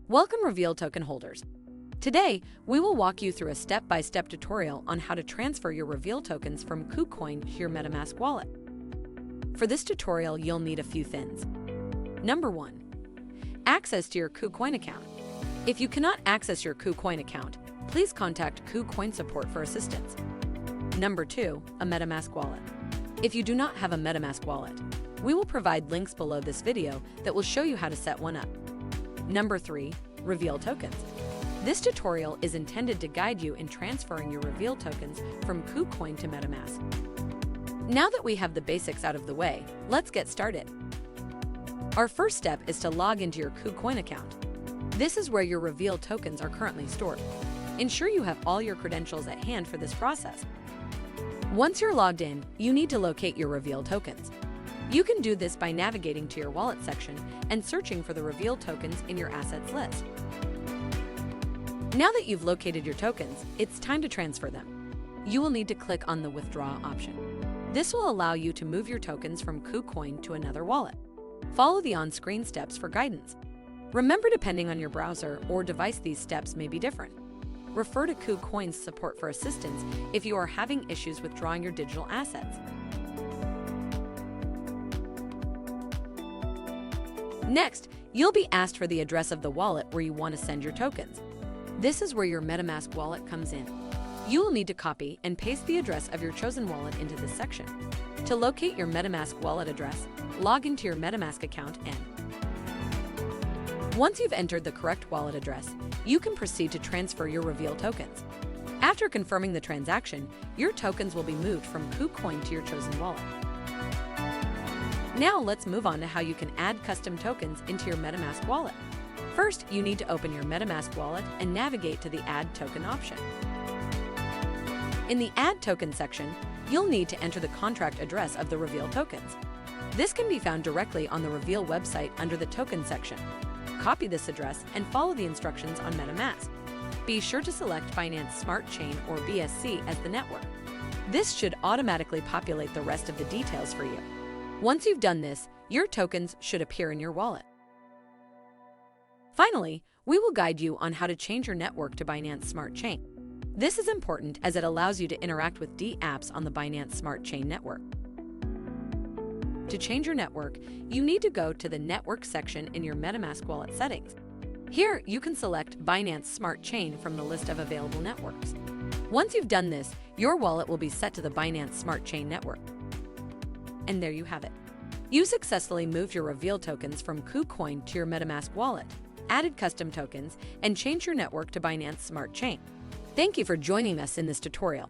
Welcome REV3AL token holders. Today, we will walk you through a step-by-step tutorial on how to transfer your REV3AL tokens from Kucoin to your Metamask wallet. For this tutorial, you'll need a few things. Number 1. Access to your Kucoin account. If you cannot access your Kucoin account, please contact Kucoin support for assistance. Number 2. A Metamask wallet. If you do not have a Metamask wallet, we will provide links below this video that will show you how to set one up. Number 3. REV3AL tokens. This tutorial is intended to guide you in transferring your REV3AL tokens from Kucoin to Metamask. Now that we have the basics out of the way, let's get started. Our first step is to log into your Kucoin account. This is where your REV3AL tokens are currently stored. Ensure you have all your credentials at hand for this process. Once you're logged in, you need to locate your REV3AL tokens. You can do this by navigating to your wallet section and searching for the REV3AL tokens in your assets list. Now that you've located your tokens, it's time to transfer them. You will need to click on the Withdraw option. This will allow you to move your tokens from Kucoin to another wallet. Follow the on-screen steps for guidance. Remember, depending on your browser or device, these steps may be different. Refer to Kucoin's support for assistance if you are having issues withdrawing your digital assets. Next, you'll be asked for the address of the wallet where you want to send your tokens. This is where your Metamask wallet comes in. You will need to copy and paste the address of your chosen wallet into this section. To locate your Metamask wallet address, log into your Metamask account and once you've entered the correct wallet address, you can proceed to transfer your REV3AL tokens. After confirming the transaction, your tokens will be moved from Kucoin to your chosen wallet. Now let's move on to how you can add custom tokens into your Metamask wallet. First, you need to open your Metamask wallet and navigate to the Add Token option. In the Add Token section, you'll need to enter the contract address of the REV3AL tokens. This can be found directly on the REV3AL website under the Token section. Copy this address and follow the instructions on Metamask. Be sure to select Binance Smart Chain or BSC as the network. This should automatically populate the rest of the details for you. Once you've done this, your tokens should appear in your wallet. Finally, we will guide you on how to change your network to Binance Smart Chain. This is important as it allows you to interact with apps on the Binance Smart Chain network. To change your network, you need to go to the Network section in your Metamask wallet settings. Here, you can select Binance Smart Chain from the list of available networks. Once you've done this, your wallet will be set to the Binance Smart Chain network. And there you have it. You successfully moved your REV3AL tokens from Kucoin to your Metamask wallet, added custom tokens, and changed your network to Binance Smart Chain. Thank you for joining us in this tutorial.